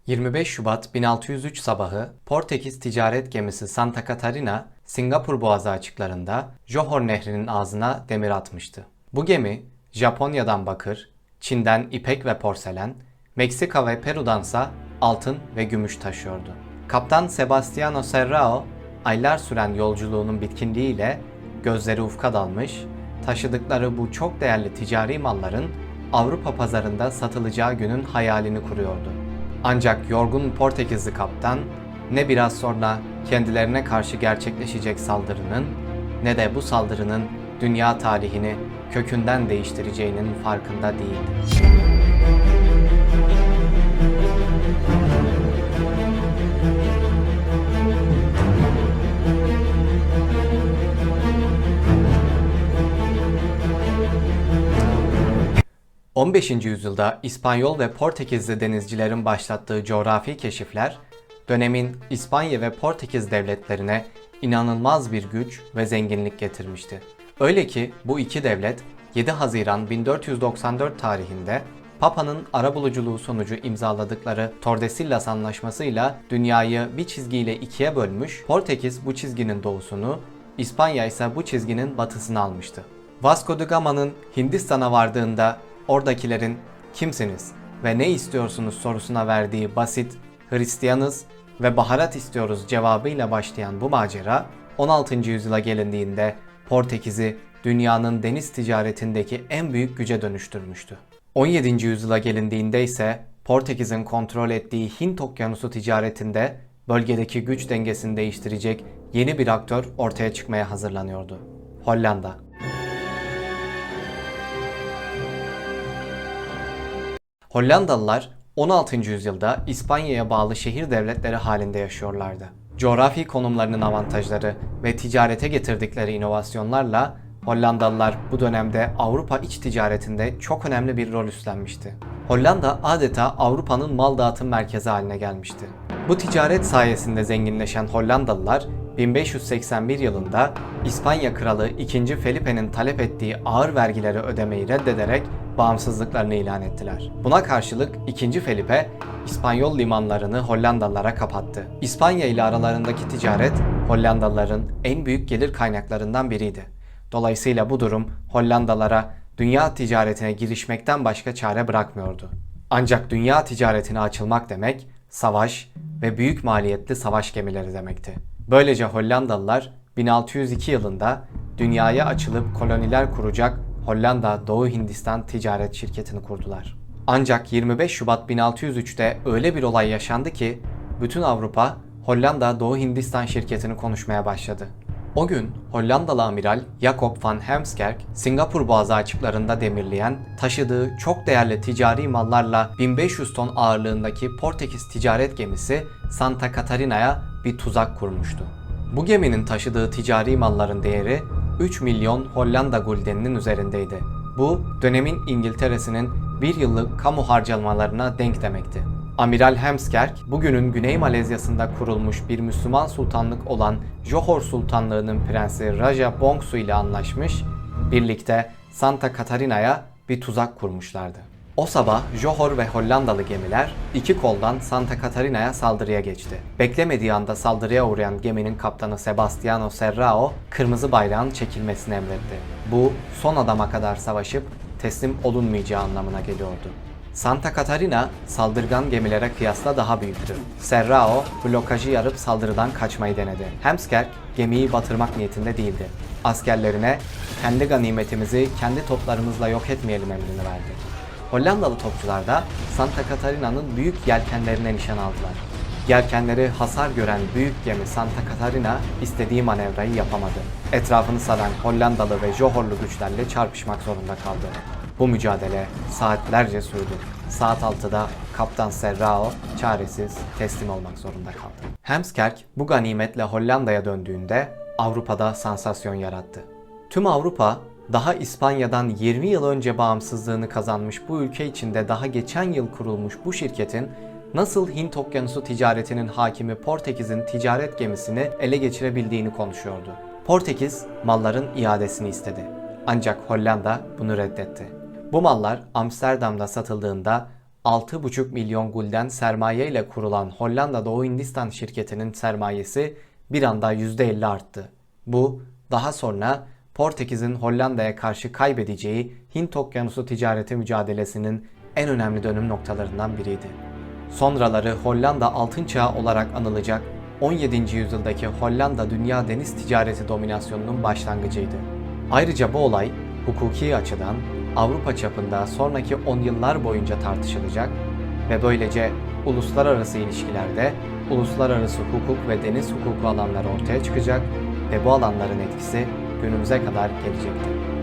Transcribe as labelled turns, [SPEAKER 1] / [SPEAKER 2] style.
[SPEAKER 1] 25 Şubat 1603 sabahı Portekiz ticaret gemisi Santa Catarina, Singapur Boğazı açıklarında Johor Nehri'nin ağzına demir atmıştı. Bu gemi Japonya'dan bakır, Çin'den ipek ve porselen, Meksika ve Peru'dansa altın ve gümüş taşıyordu. Kaptan Sebastiano Serrao, aylar süren yolculuğunun bitkinliğiyle gözleri ufka dalmış, taşıdıkları bu çok değerli ticari malların Avrupa pazarında satılacağı günün hayalini kuruyordu. Ancak yorgun Portekizli kaptan ne biraz sonra kendilerine karşı gerçekleşecek saldırının ne de bu saldırının dünya tarihini kökünden değiştireceğinin farkında değildi. 15. yüzyılda İspanyol ve Portekizli denizcilerin başlattığı coğrafi keşifler, dönemin İspanya ve Portekiz devletlerine inanılmaz bir güç ve zenginlik getirmişti. Öyle ki bu iki devlet 7 Haziran 1494 tarihinde Papa'nın arabuluculuğu sonucu imzaladıkları Tordesillas Anlaşması'yla dünyayı bir çizgiyle ikiye bölmüş, Portekiz bu çizginin doğusunu, İspanya ise bu çizginin batısını almıştı. Vasco da Gama'nın Hindistan'a vardığında oradakilerin "Kimsiniz ve ne istiyorsunuz?" sorusuna verdiği basit "Hristiyanız ve baharat istiyoruz" cevabıyla başlayan bu macera 16. yüzyıla gelindiğinde Portekiz'i dünyanın deniz ticaretindeki en büyük güce dönüştürmüştü. 17. yüzyıla gelindiğinde ise Portekiz'in kontrol ettiği Hint Okyanusu ticaretinde bölgedeki güç dengesini değiştirecek yeni bir aktör ortaya çıkmaya hazırlanıyordu. Hollanda. Hollandalılar 16. yüzyılda İspanya'ya bağlı şehir devletleri halinde yaşıyorlardı. Coğrafi konumlarının avantajları ve ticarete getirdikleri inovasyonlarla Hollandalılar bu dönemde Avrupa iç ticaretinde çok önemli bir rol üstlenmişti. Hollanda adeta Avrupa'nın mal dağıtım merkezi haline gelmişti. Bu ticaret sayesinde zenginleşen Hollandalılar 1581 yılında İspanya Kralı II. Felipe'nin talep ettiği ağır vergileri ödemeyi reddederek bağımsızlıklarını ilan ettiler. Buna karşılık II. Felipe İspanyol limanlarını Hollandalılara kapattı. İspanya ile aralarındaki ticaret Hollandalıların en büyük gelir kaynaklarından biriydi. Dolayısıyla bu durum Hollandalılara dünya ticaretine girişmekten başka çare bırakmıyordu. Ancak dünya ticaretine açılmak demek savaş ve büyük maliyetli savaş gemileri demekti. Böylece Hollandalılar 1602 yılında dünyaya açılıp koloniler kuracak Hollanda Doğu Hindistan Ticaret Şirketi'ni kurdular. Ancak 25 Şubat 1603'te öyle bir olay yaşandı ki bütün Avrupa Hollanda Doğu Hindistan Şirketi'ni konuşmaya başladı. O gün Hollandalı amiral Jacob van Heemskerk, Singapur Boğazı açıklarında demirleyen, taşıdığı çok değerli ticari mallarla 1500 ton ağırlığındaki Portekiz ticaret gemisi Santa Catarina'ya bir tuzak kurmuştu. Bu geminin taşıdığı ticari malların değeri 3 milyon Hollanda guldeninin üzerindeydi. Bu dönemin İngiltere'sinin bir yıllık kamu harcamalarına denk demekti. Amiral Heemskerk, bugünün Güney Malezya'sında kurulmuş bir Müslüman sultanlık olan Johor Sultanlığı'nın prensi Raja Bongsu ile anlaşmış, birlikte Santa Catarina'ya bir tuzak kurmuşlardı. O sabah Johor ve Hollandalı gemiler iki koldan Santa Catarina'ya saldırıya geçti. Beklemediği anda saldırıya uğrayan geminin kaptanı Sebastiano Serrao, kırmızı bayrağın çekilmesini emretti. Bu, son adama kadar savaşıp teslim olunmayacağı anlamına geliyordu. Santa Catarina saldırgan gemilere kıyasla daha büyüktü. Serrao blokajı yarıp saldırıdan kaçmayı denedi. Heemskerk gemiyi batırmak niyetinde değildi. Askerlerine "Kendi ganimetimizi kendi toplarımızla yok etmeyelim" emrini verdi. Hollandalı topçular da Santa Catarina'nın büyük yelkenlerine nişan aldılar. Yelkenleri hasar gören büyük gemi Santa Catarina istediği manevrayı yapamadı. Etrafını saran Hollandalı ve Johorlu güçlerle çarpışmak zorunda kaldı. Bu mücadele saatlerce sürdü. Saat 6'da Kaptan Serrao çaresiz teslim olmak zorunda kaldı. Heemskerk bu ganimetle Hollanda'ya döndüğünde Avrupa'da sansasyon yarattı. Tüm Avrupa daha İspanya'dan 20 yıl önce bağımsızlığını kazanmış bu ülke içinde daha geçen yıl kurulmuş bu şirketin nasıl Hint Okyanusu ticaretinin hakimi Portekiz'in ticaret gemisini ele geçirebildiğini konuşuyordu. Portekiz malların iadesini istedi. Ancak Hollanda bunu reddetti. Bu mallar Amsterdam'da satıldığında 6,5 milyon gulden sermaye ile kurulan Hollanda Doğu Hindistan şirketinin sermayesi bir anda %50 arttı. Bu daha sonra Portekiz'in Hollanda'ya karşı kaybedeceği Hint Okyanusu ticareti mücadelesinin en önemli dönüm noktalarından biriydi. Sonraları Hollanda Altın Çağı olarak anılacak 17. yüzyıldaki Hollanda dünya deniz ticareti dominasyonunun başlangıcıydı. Ayrıca bu olay hukuki açıdan Avrupa çapında sonraki 10 yıllar boyunca tartışılacak ve böylece uluslararası ilişkilerde uluslararası hukuk ve deniz hukuku alanları ortaya çıkacak ve bu alanların etkisi günümüze kadar gelecektir.